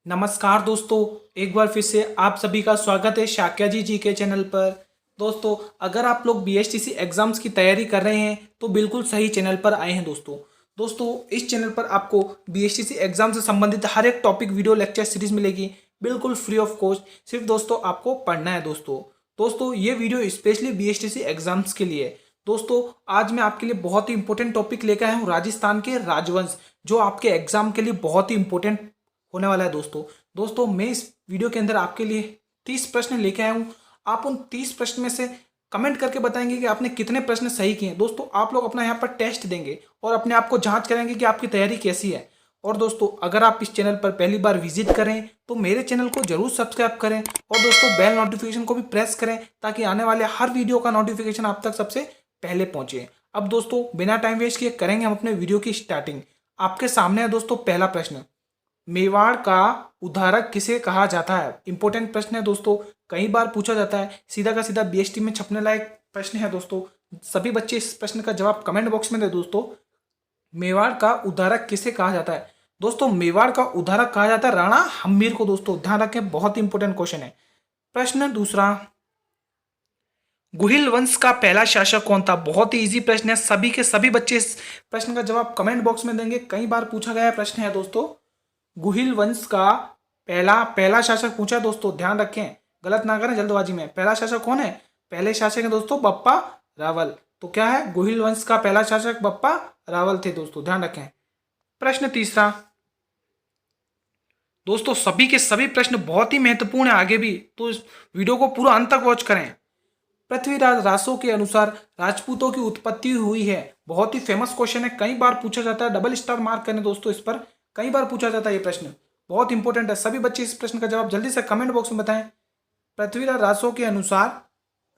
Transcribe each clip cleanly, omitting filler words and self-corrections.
नमस्कार दोस्तों, एक बार फिर से आप सभी का स्वागत है शाक्या जी के चैनल पर। दोस्तों, अगर आप लोग बीएसटीसी एग्जाम्स की तैयारी कर रहे हैं तो बिल्कुल सही चैनल पर आए हैं दोस्तों, इस चैनल पर आपको बीएसटीसी एग्जाम से संबंधित हर एक टॉपिक वीडियो लेक्चर सीरीज मिलेगी, बिल्कुल फ्री ऑफ कॉस्ट। सिर्फ दोस्तों आपको पढ़ना है दोस्तों ये वीडियो स्पेशली बीएसटीसी एग्जाम्स के लिए है। दोस्तों, आज मैं आपके लिए बहुत ही इंपॉर्टेंट टॉपिक लेकर आया हूँ, राजस्थान के राजवंश, जो आपके एग्जाम के लिए बहुत ही इंपॉर्टेंट होने वाला है दोस्तों मैं इस वीडियो के अंदर आपके लिए 30 प्रश्न लेके आया हूँ। आप उन 30 प्रश्न में से कमेंट करके बताएंगे कि आपने कितने प्रश्न सही किए हैं। दोस्तों, आप लोग अपना यहाँ पर टेस्ट देंगे और अपने आप को जांच करेंगे कि आपकी तैयारी कैसी है। और दोस्तों, अगर आप इस चैनल पर पहली बार विजिट करें तो मेरे चैनल को जरूर सब्सक्राइब करें और दोस्तों बेल नोटिफिकेशन को भी प्रेस करें ताकि आने वाले हर वीडियो का नोटिफिकेशन आप तक सबसे पहले पहुंचे। अब दोस्तों, बिना टाइम वेस्ट किए करेंगे हम अपने वीडियो की स्टार्टिंग। आपके सामने है दोस्तों पहला प्रश्न, मेवाड़ का उद्धारक किसे कहा जाता है। इंपॉर्टेंट प्रश्न है दोस्तों, कई बार पूछा जाता है, सीधा का सीधा बीएसटी में छपने लायक प्रश्न है दोस्तों। सभी बच्चे इस प्रश्न का जवाब कमेंट बॉक्स में दे दोस्तों। मेवाड़ का उद्धारक किसे कहा जाता है। दोस्तों, मेवाड़ का उद्धारक कहा जाता है राणा हम्मीर को। दोस्तों ध्यान रखें, बहुत इंपॉर्टेंट क्वेश्चन है। प्रश्न दूसरा, गुहिल वंश का पहला शासक कौन था। बहुत ही इजी प्रश्न है, सभी के सभी बच्चे इस प्रश्न का जवाब कमेंट बॉक्स में देंगे। कई बार पूछा गया प्रश्न है दोस्तों। गुहिल वंश का पहला शासक पूछा दोस्तों, ध्यान रखें, गलत ना करें जल्दबाजी में। पहला शासक कौन है। पहले शासक है दोस्तों बप्पा रावल। तो क्या है, गुहिल वंश का पहला शासक बप्पा रावल थे दोस्तों, ध्यान रखें। प्रश्न तीसरा, दोस्तों सभी के सभी प्रश्न बहुत ही महत्वपूर्ण है आगे भी, तो इस वीडियो को पूरा अंत तक वॉच करें। पृथ्वीराज रासो के अनुसार राजपूतों की उत्पत्ति हुई है। बहुत ही फेमस क्वेश्चन है, कई बार पूछा जाता है। डबल स्टार मार्क करें दोस्तों इस पर, कई बार पूछा जाता है ये प्रश्न, बहुत इंपॉर्टेंट है। सभी बच्चे इस प्रश्न का जवाब जल्दी से कमेंट बॉक्स में बताएं। पृथ्वीराज रासो के अनुसार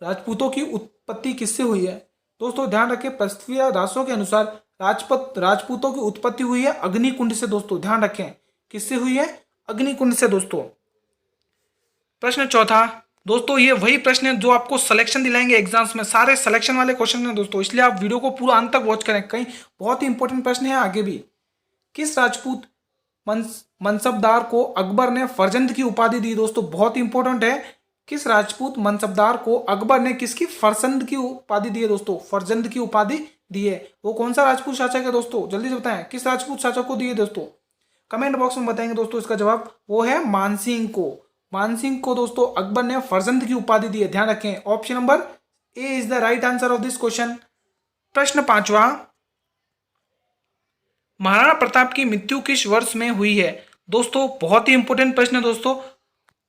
राजपूतों की उत्पत्ति किससे हुई है। दोस्तों ध्यान रखें, पृथ्वीराज रासो के अनुसार राजपूतों की उत्पत्ति हुई है अग्निकुंड से। दोस्तों ध्यान रखें, किससे हुई है, अग्निकुंड से दोस्तों। प्रश्न चौथा, दोस्तों ये वही प्रश्न है जो आपको सिलेक्शन दिलाएंगे एग्जाम्स में, सारे सिलेक्शन वाले क्वेश्चन हैं दोस्तों, इसलिए आप वीडियो को पूरा अंत तक वॉच करें, कई बहुत ही इंपॉर्टेंट प्रश्न है आगे भी। किस राजपूत मनसबदार को अकबर ने फरजंद की उपाधि दी। दोस्तों बहुत इंपॉर्टेंट है, किस राजपूत मनसबदार को अकबर ने किसकी फरजंद की उपाधि दी है। दोस्तों फरजंद की उपाधि दी है, वो कौन सा राजपूत शासक है दोस्तों, जल्दी से बताएं, किस राजपूत शासक को दी है दोस्तों, कमेंट बॉक्स में बताएंगे दोस्तों इसका जवाब। वो है मानसिंह को। मानसिंह को दोस्तों अकबर ने फरजंद की उपाधि दी है, ध्यान रखें। Option number A is the right answer of this question. प्रश्न पांचवा, महाराणा प्रताप की मृत्यु किस वर्ष में हुई है। दोस्तों बहुत ही इंपॉर्टेंट प्रश्न है दोस्तों,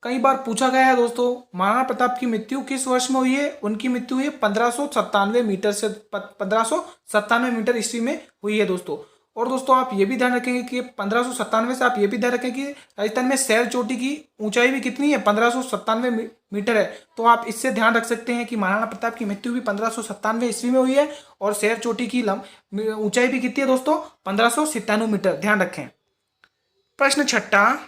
कई बार पूछा गया है दोस्तों। महाराणा प्रताप की मृत्यु किस वर्ष में हुई है। उनकी मृत्यु हुई 1597 मीटर से 1597 मीटर ईस्वी में हुई है दोस्तों। और दोस्तों आप ये भी ध्यान रखेंगे कि 1597 से आप ये भी ध्यान रखें कि राजस्थान में सैर चोटी की ऊंचाई भी कितनी है, 1597 मीटर है। तो आप इससे ध्यान रख सकते हैं कि महाराणा प्रताप की मृत्यु भी 1597 ईस्वी में हुई है और सैर चोटी की ऊंचाई भी कितनी है दोस्तों, 1597 मीटर, ध्यान रखें। प्रश्न छठा,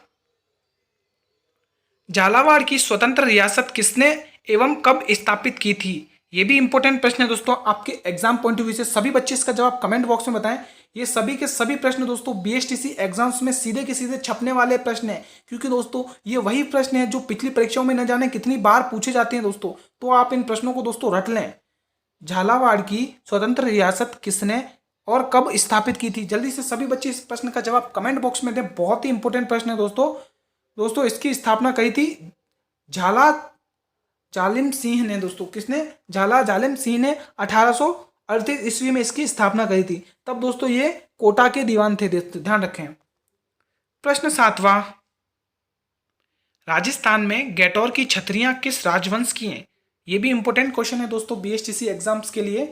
झालावाड़ की स्वतंत्र रियासत किसने एवं कब स्थापित की थी। ये भी इंपॉर्टेंट प्रश्न है दोस्तों, आपके एग्जाम पॉइंट ऑफ व्यू से। सभी बच्चे इसका जवाब कमेंट बॉक्स में बताएं। ये सभी के सभी प्रश्न दोस्तों बीएसटीसी एग्जाम्स में सीधे के सीधे छपने वाले प्रश्न हैं, क्योंकि दोस्तों ये वही प्रश्न है जो पिछली परीक्षाओं में न जाने कितनी बार पूछे जाते हैं दोस्तों। तो आप इन प्रश्नों को दोस्तों रट लें। झालावाड़ की स्वतंत्र रियासत किसने और कब स्थापित की थी। जल्दी से सभी बच्चे इस प्रश्न का जवाब कमेंट बॉक्स में दें, बहुत ही इंपॉर्टेंट प्रश्न है दोस्तों इसकी स्थापना करी थी झाला जालिम सिंह ने। दोस्तों किसने, झाला जालिम सिंह ने 1838 ईस्वी में इसकी स्थापना करी थी। तब दोस्तों ये कोटा के दीवान थे, ध्यान रखें। प्रश्न सातवां, राजस्थान में गैटोर की छतरियां किस राजवंश की हैं। ये भी इंपॉर्टेंट क्वेश्चन है दोस्तों बीएसटीसी एग्जाम्स के लिए।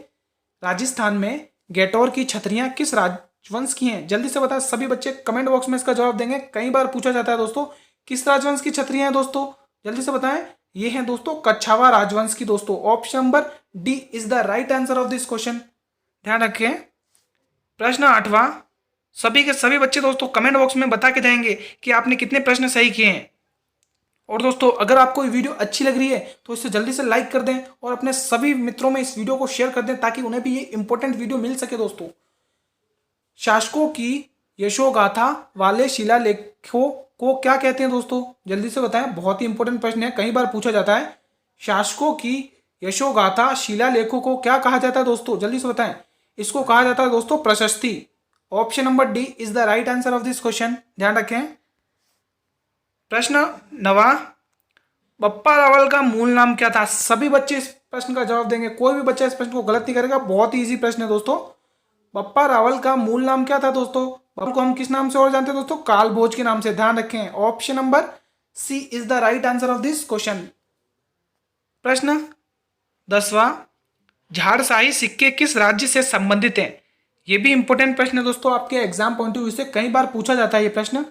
राजस्थान में गैटोर की छतरियां किस राजवंश की हैं, जल्दी से बताएं। सभी बच्चे कमेंट बॉक्स में इसका जवाब देंगे, कई बार पूछा जाता है दोस्तों, किस राजवंश की छतरियां हैं दोस्तों, जल्दी से बताएं। ये हैं दोस्तों कच्छावा राजवंश की दोस्तों। Option number D is the right answer of this question, ध्यान रखें। प्रश्न आठवां, सभी के सभी बच्चे दोस्तों कमेंट बॉक्स में बता के जाएंगे कि आपने कितने प्रश्न सही किए हैं। और दोस्तों अगर आपको ये वीडियो अच्छी लग रही है तो इसे जल्दी से लाइक कर दें और अपने सभी मित्रों में इस वीडियो को शेयर कर दें ताकि उन्हें भी ये इंपॉर्टेंट वीडियो मिल सके दोस्तों। शासकों की यशोगाथा वाले शिलालेखों को क्या कहते हैं दोस्तों? जल्दी से बताएं, बहुत ही इंपॉर्टेंट प्रश्न है, कई बार पूछा जाता है। शासकों की यशोगाथा शिलालेखों को क्या कहा जाता है दोस्तों? जल्दी से बताएं। इसको कहा जाता है दोस्तों प्रशस्ति। Option number D is the right answer of this question, ध्यान रखें। प्रश्न 9, बप्पा रावल का मूल नाम क्या था? सभी बच्चे इस प्रश्न का जवाब देंगे, कोई भी बच्चा इस प्रश्न को गलत नहीं करेगा, बहुत ही इजी प्रश्न है दोस्तों। बप्पा रावल का मूल नाम क्या था दोस्तों? बप्पा को हम किस नाम से और जानते हैं दोस्तों? काल भोज के नाम से, ध्यान रखें। Option number C is the right answer of this question. प्रश्न 10वां, झाड़साही सिक्के किस राज्य से संबंधित हैं? ये भी इंपॉर्टेंट प्रश्न है दोस्तों, आपके एग्जाम पॉइंट ऑफ व्यू से कई बार पूछा जाता है ये प्रश्न।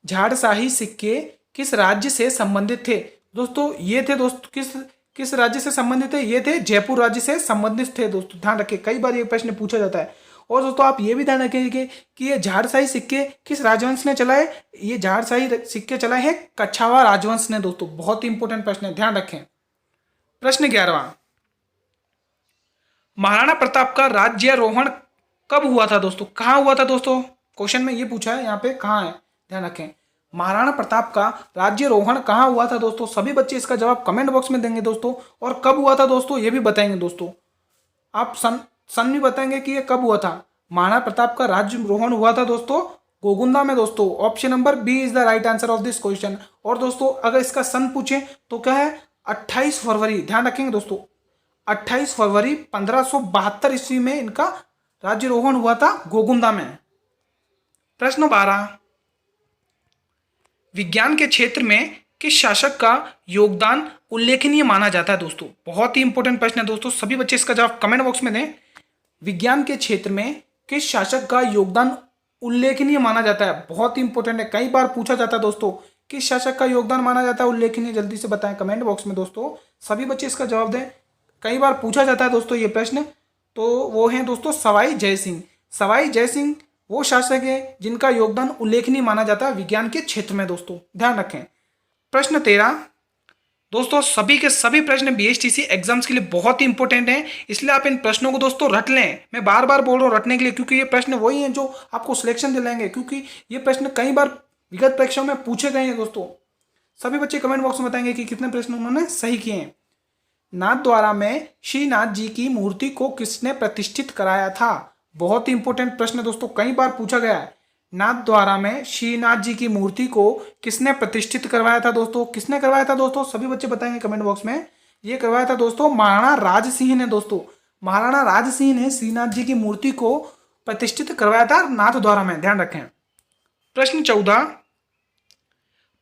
झाड़साही सिक्के किस राज्य से संबंधित थे? दोस्तों ये थे दोस्तों किस राज्य से संबंधित थे? ये थे जयपुर राज्य से संबंधित थे दोस्तों, ध्यान रखें, कई बार ये प्रश्न पूछा जाता है। और दोस्तों आप ये भी ध्यान रखेंगे कि ये झाड़साही सिक्के किस राजवंश ने चलाए? ये झाड़साही सिक्के चलाए हैं कछावा राजवंश ने दोस्तों, बहुत ही इंपॉर्टेंट प्रश्न है, ध्यान रखें। प्रश्न 11वां, महाराणा प्रताप का राज्यारोहण कब हुआ था दोस्तों? कहाँ हुआ था दोस्तों? क्वेश्चन में ये पूछा है, यहाँ पे कहाँ है, ध्यान रखें। महाराणा प्रताप का राज्यारोहण कहाँ हुआ था दोस्तों? सभी बच्चे इसका जवाब कमेंट बॉक्स में देंगे दोस्तों। और कब हुआ था दोस्तों ये भी बताएंगे दोस्तों। आप सन भी बताएंगे कि ये कब हुआ था। महाराणा प्रताप का राज्यारोहण हुआ था दोस्तों गोगुंदा में दोस्तों। Option number B is the right answer of this question. और दोस्तों अगर इसका सन पूछे तो क्या है? 28 फरवरी, ध्यान रखेंगे दोस्तों, 28 फरवरी 1572 ईस्वी में इनका राज्यारोहण हुआ था गोगुंदा में। प्रश्न 12, विज्ञान के क्षेत्र में किस शासक का योगदान उल्लेखनीय माना जाता है दोस्तों? बहुत ही इंपॉर्टेंट प्रश्न है दोस्तों, सभी बच्चे इसका जवाब कमेंट बॉक्स में दें। विज्ञान के क्षेत्र में किस शासक का योगदान उल्लेखनीय माना जाता है? बहुत ही इंपॉर्टेंट है, कई बार पूछा जाता है दोस्तों, किस शासक का योगदान माना जाता है उल्लेखनीय? जल्दी से बताएं कमेंट बॉक्स में दोस्तों, सभी बच्चे इसका जवाब दें, कई बार पूछा जाता है दोस्तों ये प्रश्न। तो वो हैं दोस्तों सवाई जयसिंह। सवाई जयसिंह वो शासक है जिनका योगदान उल्लेखनीय माना जाता है विज्ञान के क्षेत्र में दोस्तों, ध्यान रखें। प्रश्न 13, दोस्तों सभी के सभी प्रश्न बीएचटीसी एग्जाम्स के लिए बहुत ही इंपॉर्टेंट हैं, इसलिए आप इन प्रश्नों को दोस्तों रट लें। मैं बार बार बोल रहा हूँ रटने के लिए, क्योंकि ये प्रश्न वही हैं जो आपको सिलेक्शन दिलाएंगे, क्योंकि ये प्रश्न कई बार विगत परीक्षाओं में पूछे गए हैं दोस्तों। सभी बच्चे कमेंट बॉक्स में बताएंगे कि कितने प्रश्न उन्होंने सही किए हैं। नाथद्वारा में श्रीनाथ जी की मूर्ति को किसने प्रतिष्ठित कराया था? बहुत ही इंपॉर्टेंट प्रश्न दोस्तों, कई बार पूछा गया है। नाथद्वारा में श्रीनाथ जी की मूर्ति को किसने प्रतिष्ठित करवाया था दोस्तों? किसने करवाया था दोस्तों? सभी बच्चे बताएंगे कमेंट बॉक्स में। ये करवाया था दोस्तों महाराणा राज सिंह ने दोस्तों। महाराणा राज सिंह ने श्रीनाथ जी की मूर्ति को प्रतिष्ठित करवाया था नाथद्वारा में, ध्यान रखें। प्रश्न 14,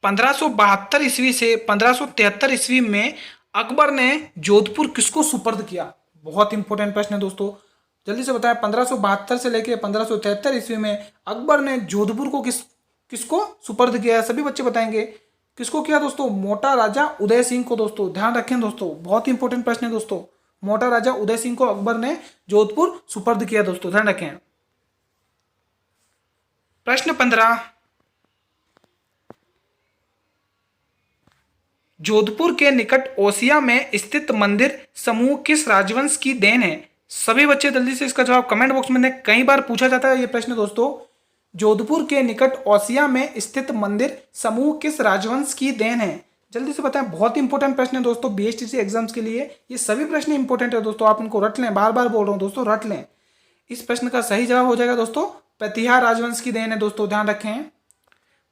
1572 ईस्वी से 1573 ईस्वी में अकबर ने जोधपुर किसको सुपर्द किया? बहुत इंपॉर्टेंट प्रश्न है दोस्तों, जल्दी से बताएं। 1572 से लेकर 1573 ईस्वी में अकबर ने जोधपुर को किसको सुपर्द किया? सभी बच्चे बताएंगे किसको किया दोस्तों? मोटा राजा उदय सिंह को दोस्तों, ध्यान रखें दोस्तों, बहुत इंपॉर्टेंट प्रश्न है दोस्तों। मोटा राजा उदय सिंह को अकबर ने जोधपुर सुपर्द किया दोस्तों, ध्यान रखें। प्रश्न 15, जोधपुर के निकट ओसिया में स्थित मंदिर समूह किस राजवंश की देन है? सभी बच्चे जल्दी से इसका जवाब कमेंट बॉक्स में दें, कई बार पूछा जाता है ये प्रश्न दोस्तों। जोधपुर के निकट ओसिया में स्थित मंदिर समूह किस राजवंश की देन है? जल्दी से बताएं, बहुत इंपॉर्टेंट प्रश्न है दोस्तों बीएचटीसी एग्जाम्स के लिए, ये सभी प्रश्न इंपॉर्टेंट है दोस्तों, आप इनको रट लें, बार बार बोल रहा हूँ दोस्तों, रट लें। इस प्रश्न का सही जवाब हो जाएगा दोस्तों प्रतिहार राजवंश की देन है दोस्तों, ध्यान रखें।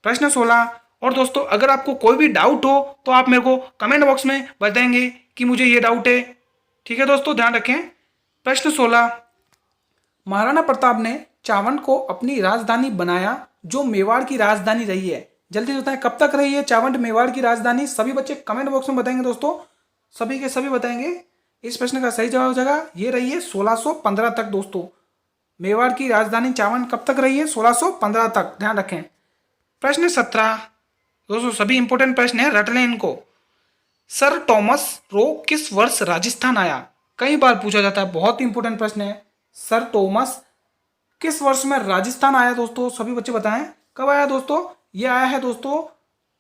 प्रश्न 16, और दोस्तों अगर आपको कोई भी डाउट हो तो आप मेरे को कमेंट बॉक्स में बताएंगे कि मुझे ये डाउट है, ठीक है दोस्तों, ध्यान रखें। प्रश्न 16, महाराणा प्रताप ने चावंड को अपनी राजधानी बनाया जो मेवाड़ की राजधानी रही है। जल्दी बताएं कब तक रही है चावंड मेवाड़ की राजधानी? सभी बच्चे कमेंट बॉक्स में बताएंगे दोस्तों, सभी के सभी बताएंगे। इस प्रश्न का सही जवाब हो जाएगा ये रही है 1615 तक दोस्तों। मेवाड़ की राजधानी चावंड कब तक रही है? 1615 तक, ध्यान रखें। प्रश्न 17, दोस्तों सभी इंपॉर्टेंट प्रश्न है, रट लें इनको। सर टॉमस रो किस वर्ष राजस्थान आया? कई बार पूछा जाता है, बहुत इंपॉर्टेंट प्रश्न है। सर टॉमस किस वर्ष में राजस्थान आया दोस्तों? सभी बच्चे बताएं कब आया दोस्तों? ये आया है दोस्तों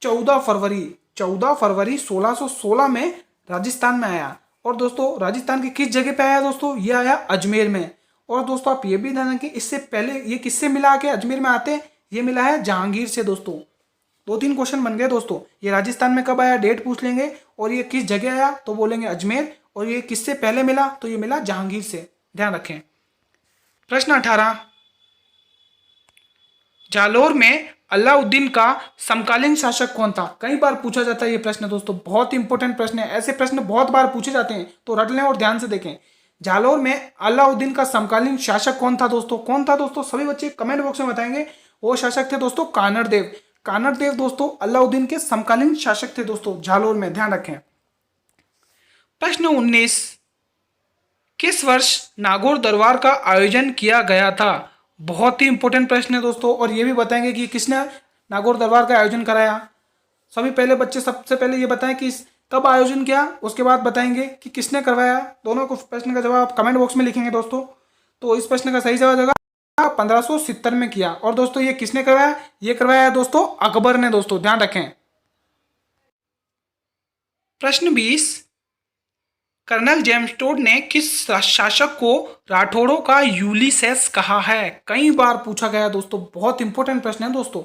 14 फरवरी 1616 में राजस्थान में आया। और दोस्तों राजस्थान की किस जगह पे आया दोस्तों? ये आया अजमेर में। और दोस्तों आप ये भी ध्यान रखें, इससे पहले ये किससे मिला के अजमेर में आते हैं, ये मिला है जहांगीर से दोस्तों। 2-3 क्वेश्चन बन गए दोस्तों। ये राजस्थान में कब आया, डेट पूछ लेंगे, और ये किस जगह आया तो बोलेंगे अजमेर, और ये किससे पहले मिला तो ये मिला जहांगीर से, ध्यान रखें। प्रश्न 18, जालोर में अलाउद्दीन का समकालीन शासक कौन था। कई बार पूछा जाता है ये प्रश्न दोस्तों, बहुत इंपॉर्टेंट प्रश्न है, ऐसे प्रश्न बहुत बार पूछे जाते हैं, तो रट लें और ध्यान से देखें। जालोर में अलाउद्दीन का समकालीन शासक कौन था दोस्तों, कौन था दोस्तों, सभी बच्चे कमेंट बॉक्स में बताएंगे। वो शासक थे दोस्तों कानड़देव। कानड़देव दोस्तों अलाउद्दीन के समकालीन शासक थे दोस्तों जालोर में, ध्यान रखें। प्रश्न 19, किस वर्ष नागौर दरबार का आयोजन किया गया था। बहुत ही इंपॉर्टेंट प्रश्न है दोस्तों, और ये भी बताएंगे कि किसने नागौर दरबार का आयोजन कराया। सभी पहले बच्चे सबसे पहले ये बताएं कि कब आयोजन किया, उसके बाद बताएंगे कि किसने करवाया। दोनों को प्रश्न का जवाब कमेंट बॉक्स में लिखेंगे दोस्तों। तो इस प्रश्न का सही जवाब होगा 1570 में किया। और दोस्तों ये किसने करवाया, ये करवाया दोस्तों अकबर ने दोस्तों, ध्यान रखें। प्रश्न 20, कर्नल जेम्स टोड ने किस शासक को राठौड़ों का यूलिसेस कहा है। कई बार पूछा गया दोस्तों, बहुत इंपॉर्टेंट प्रश्न है दोस्तों।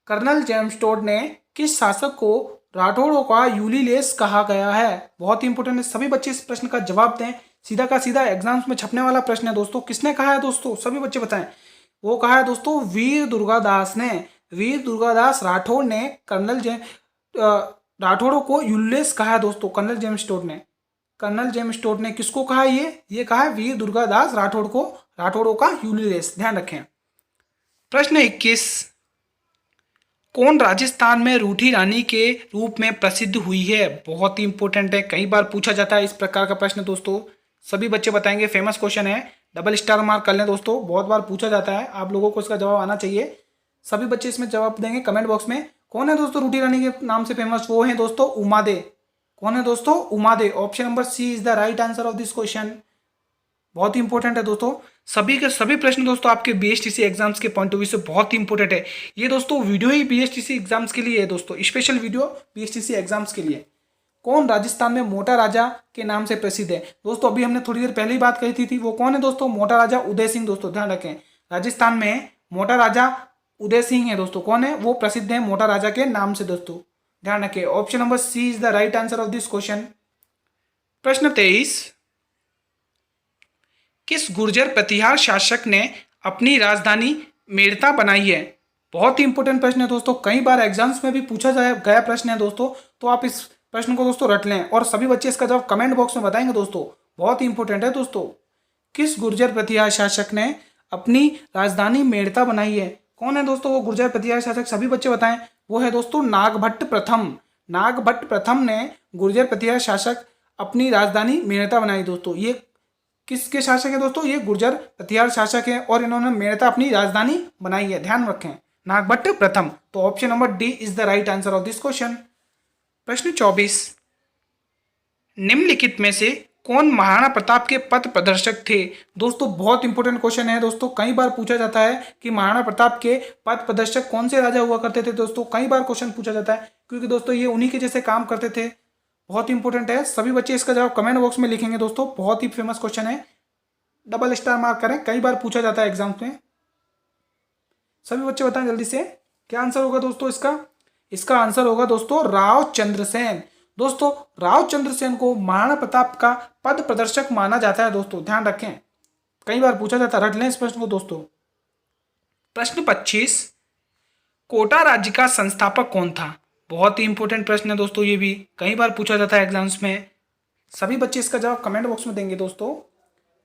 कर्नल जेम्स टोड ने किस शासक को राठौड़ों का यूलिसेस कहा गया है, बहुत इंपॉर्टेंट है। सभी बच्चे इस प्रश्न का जवाब दें, सीधा का सीधा एग्जाम्स में छपने वाला प्रश्न है दोस्तों। किसने कहा है दोस्तों, सभी बच्चे बताएं। वो कहा है दोस्तों वीर दुर्गादास ने। वीर दुर्गादास राठौड़ ने राठौड़ों को यूलिसेस कहा है दोस्तों, कर्नल जेम्स टोड ने। कर्नल जेम्स टोड ने किसको कहा, ये कहा है वीर दुर्गादास राठौड़ को, राठौड़ों का यूलिसेस, ध्यान रखें। प्रश्न 21, कौन राजस्थान में रूठी रानी के रूप में प्रसिद्ध हुई है। बहुत ही इंपॉर्टेंट है, कई बार पूछा जाता है इस प्रकार का प्रश्न दोस्तों। सभी बच्चे बताएंगे, फेमस क्वेश्चन है, डबल स्टार मार्क कर लें दोस्तों, बहुत बार पूछा जाता है, आप लोगों को इसका जवाब आना चाहिए। सभी बच्चे इसमें जवाब देंगे कमेंट बॉक्स में। कौन है दोस्तों रूठी रानी के नाम से फेमस, वो है दोस्तों उमादे। कौन है दोस्तों, Umade. Option number C is the right answer of this question. बहुत ही इंपॉर्टेंट है दोस्तों। सभी के सभी प्रश्न दोस्तों आपके बीएसटीसी एग्जाम्स के पॉइंट ऑफ व्यू से बहुत ही इंपॉर्टेंट है। ये दोस्तों वीडियो ही बीएसटीसी एग्जाम्स के लिए है दोस्तों, स्पेशल वीडियो बीएसटीसी एग्जाम्स के लिए। कौन राजस्थान में मोटा राजा के नाम से प्रसिद्ध है दोस्तों, अभी हमने थोड़ी देर पहले ही बात कही थी। वो कौन है दोस्तों, मोटा राजा उदय सिंह दोस्तों, ध्यान रखें। राजस्थान में मोटा राजा उदय सिंह है दोस्तों, कौन है, वो प्रसिद्ध है मोटा राजा के नाम से दोस्तों, ध्यान रखें। Option number C is the right answer of this question. प्रश्न 23, किस गुर्जर प्रतिहार शासक ने अपनी राजधानी मेड़ता बनाई है। बहुत ही इंपॉर्टेंट प्रश्न है दोस्तों, कई बार एग्जाम्स में भी पूछा गया प्रश्न है दोस्तों, तो आप इस प्रश्न को दोस्तों रट लें, और सभी बच्चे इसका जवाब कमेंट बॉक्स में बताएंगे दोस्तों, बहुत ही इंपॉर्टेंट है दोस्तों। किस गुर्जर प्रतिहार शासक ने अपनी राजधानी मेड़ता बनाई है, कौन है दोस्तों वो गुर्जर प्रतिहार शासक, सभी बच्चे बताएं। वो है दोस्तों नागभट्ट प्रथम। नागभट्ट प्रथम ने गुर्जर प्रतिहार शासक अपनी राजधानी मेड़ता बनाई दोस्तों। ये किसके शासक है दोस्तों, ये गुर्जर प्रतिहार शासक है, और इन्होंने मेड़ता अपनी राजधानी बनाई है, ध्यान रखें, नागभट्ट प्रथम। तो option number D is the right answer of this question. प्रश्न 24, निम्नलिखित में से कौन महाराणा प्रताप के पथ प्रदर्शक थे। दोस्तों बहुत इंपॉर्टेंट क्वेश्चन है दोस्तों, कई बार पूछा जाता है कि महाराणा प्रताप के पथ प्रदर्शक कौन से राजा हुआ करते थे दोस्तों, कई बार क्वेश्चन पूछा जाता है, क्योंकि दोस्तों ये उन्हीं के जैसे काम करते थे। बहुत इंपॉर्टेंट है, सभी बच्चे इसका जवाब कमेंट बॉक्स में लिखेंगे दोस्तों, बहुत ही फेमस क्वेश्चन है, डबल स्टार मार्क करें, कई बार पूछा जाता है एग्जाम्स में। सभी बच्चे बताएं जल्दी से, क्या आंसर होगा दोस्तों इसका। इसका आंसर होगा दोस्तों राव चंद्रसेन। दोस्तों राव चंद्रसेन को महाराणा प्रताप का पद प्रदर्शक माना जाता है दोस्तों, ध्यान रखें, कई बार पूछा जाता है, रट लें इस प्रश्न को दोस्तों। प्रश्न 25, कोटा राज्य का संस्थापक कौन था। बहुत ही इंपॉर्टेंट प्रश्न है दोस्तों, ये भी कई बार पूछा जाता है एग्जाम्स में, सभी बच्चे इसका जवाब कमेंट बॉक्स में देंगे दोस्तों।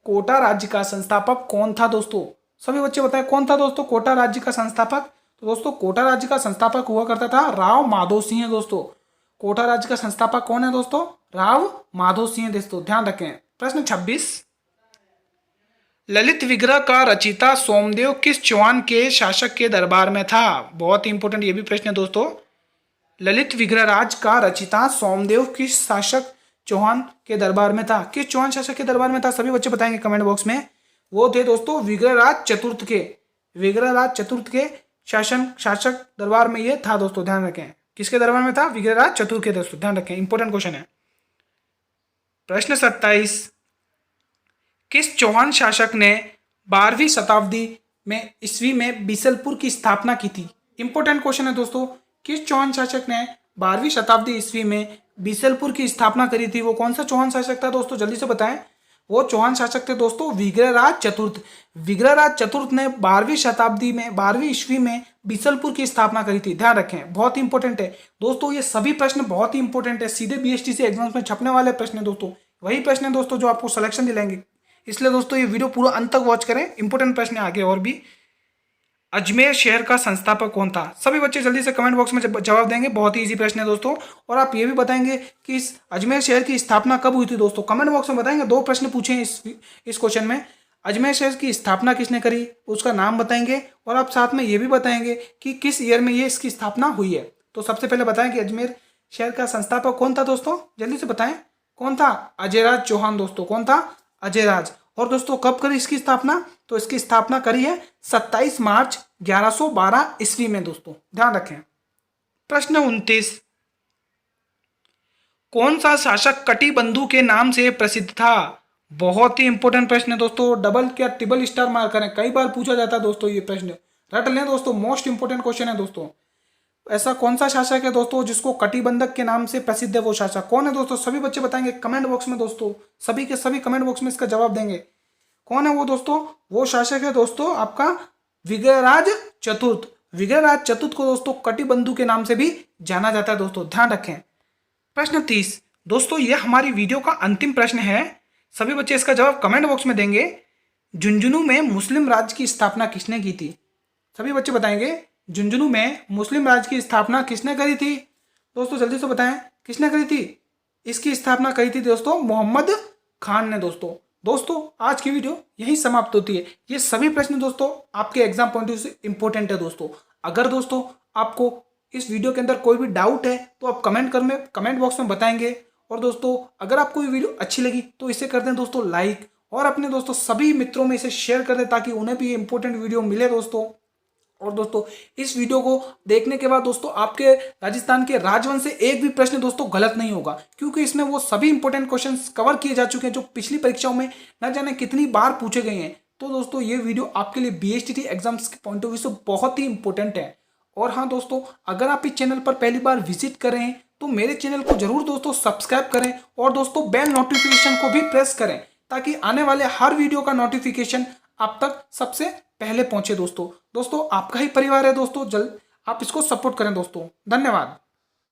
कोटा राज्य का संस्थापक कौन था दोस्तों, सभी बच्चे बताएं कौन था दोस्तों कोटा राज्य का संस्थापक। तो दोस्तों कोटा राज्य का संस्थापक हुआ करता था राव माधो सिंह दोस्तों। कोटा राज्य का संस्थापक कौन है दोस्तों, राव माधो सिंह दोस्तों, ध्यान रखें। प्रश्न 26, ललित विग्रह का रचिता सोमदेव किस चौहान के शासक के दरबार में था। बहुत इंपॉर्टेंट ये भी प्रश्न है दोस्तों। ललित विग्रह राज का रचिता सोमदेव किस शासक चौहान के दरबार में था, किस चौहान शासक के दरबार में था, सभी बच्चे बताएंगे कमेंट बॉक्स में। वो थे दोस्तों विग्रहराज चतुर्थ के, विग्रहराज चतुर्थ के शासक दरबार में ये था दोस्तों, ध्यान रखें, किसके दरबार में था, विग्रहराज चतुर्थ के दोस्तों, ध्यान रखें, इंपॉर्टेंट क्वेश्चन है। प्रश्न 27, किस चौहान शासक ने 12वीं शताब्दी में ईस्वी में बीसलपुर की स्थापना की थी। इंपॉर्टेंट क्वेश्चन है दोस्तों, किस चौहान शासक ने 12वीं शताब्दी ईस्वी में बीसलपुर की स्थापना करी थी? वो कौन सा चौहान शासक था दोस्तों, जल्दी से बताएं। वो चौहान शासक थे दोस्तों विग्रहराज चतुर्थ। विग्रहराज चतुर्थ ने 12वीं शताब्दी में 12वीं ईस्वी में बीसलपुर की स्थापना करी थी। ध्यान रखें, बहुत ही इंपॉर्टेंट है दोस्तों, ये सभी प्रश्न बहुत ही इंपॉर्टेंट है, सीधे बीएसटीसी एग्जाम्स में छपने वाले प्रश्न है दोस्तों, वही प्रश्न है दोस्तों जो आपको सिलेक्शन दिलाएंगे। इसलिए दोस्तों ये वीडियो पूरा अंत तक वॉच करें, इंपॉर्टेंट प्रश्न है आगे और भी। अजमेर शहर का संस्थापक कौन था? सभी बच्चे जल्दी से कमेंट बॉक्स में जवाब देंगे, बहुत ही इजी प्रश्न है दोस्तों। और आप ये भी बताएंगे कि इस अजमेर शहर की स्थापना कब हुई थी दोस्तों, कमेंट बॉक्स में बताएंगे। 2 प्रश्न पूछे हैं इस क्वेश्चन में। अजमेर शहर की स्थापना किसने करी, उसका नाम बताएंगे, और आप साथ में ये भी बताएंगे कि किस ईयर में ये इसकी स्थापना हुई है। तो सबसे पहले बताएं कि अजमेर शहर का संस्थापक कौन था दोस्तों, जल्दी से बताएं। कौन था? अजयराज चौहान दोस्तों। कौन था? अजयराज। और दोस्तों कब करी इसकी स्थापना? तो इसकी स्थापना करी है 27 मार्च 1112 ईस्वी में दोस्तों, ध्यान रखें। प्रश्न 29, कौन सा शासक कटिबंधु के नाम से प्रसिद्ध था? बहुत ही इंपॉर्टेंट प्रश्न है दोस्तों, डबल क्या ट्रिपल स्टार मार्क करें, कई बार पूछा जाता है दोस्तों ये प्रश्न, रट लें दोस्तों, मोस्ट इंपोर्टेंट क्वेश्चन है दोस्तों। ऐसा कौन सा शासक है दोस्तों जिसको कटिबंधक के नाम से प्रसिद्ध है? वो शासक कौन है दोस्तों? सभी बच्चे बताएंगे कमेंट बॉक्स में दोस्तों, सभी के सभी कमेंट बॉक्स में इसका जवाब देंगे। कौन है वो दोस्तों? वो शासक है दोस्तों आपका विग्रहराज चतुर्थ। विग्रहराज चतुर्थ को दोस्तों कटिबंधु के नाम से भी जाना जाता है दोस्तों, ध्यान रखें। प्रश्न 30 दोस्तों, यह हमारी वीडियो का अंतिम प्रश्न है, सभी बच्चे इसका जवाब कमेंट बॉक्स में देंगे। झुंझुनू में मुस्लिम राज्य की स्थापना किसने की थी? सभी बच्चे बताएंगे झुंझुनू में मुस्लिम राज्य की स्थापना किसने करी थी? दोस्तों जल्दी से बताएं, किसने करी थी? इसकी स्थापना करी थी दोस्तों मोहम्मद खान ने दोस्तों आज की वीडियो यही समाप्त होती है। ये सभी प्रश्न दोस्तों आपके एग्जाम पॉइंट ऑफ व्यू से इंपॉर्टेंट है दोस्तों। अगर दोस्तों आपको इस वीडियो के अंदर कोई भी डाउट है तो आप कमेंट बॉक्स में बताएंगे। और दोस्तों अगर आपको ये वीडियो अच्छी लगी तो इसे कर दें दोस्तों लाइक, और अपने दोस्तों सभी मित्रों में इसे शेयर कर दें ताकि उन्हें भी ये इंपॉर्टेंट वीडियो मिले दोस्तों। और दोस्तों इस वीडियो को देखने के बाद दोस्तों आपके राजस्थान के राजवंश से एक भी प्रश्न दोस्तों गलत नहीं होगा, क्योंकि इसमें वो सभी इंपॉर्टेंट क्वेश्चंस कवर किए जा चुके हैं जो पिछली परीक्षाओं में न जाने कितनी बार पूछे गए हैं। तो दोस्तों ये वीडियो आपके लिए बीएसटीटी एग्जाम्स के पॉइंट ऑफ व्यू से बहुत ही इंपॉर्टेंट है। और हाँ दोस्तों, अगर आप इस चैनल पर पहली बार विजिट कर रहे हैं तो मेरे चैनल को जरूर दोस्तों सब्सक्राइब करें, और दोस्तों बेल नोटिफिकेशन को भी प्रेस करें ताकि आने वाले हर वीडियो का नोटिफिकेशन आप तक सबसे पहले पहुंचे दोस्तों। आपका ही परिवार है दोस्तों, जल्द आप इसको सपोर्ट करें दोस्तों। धन्यवाद।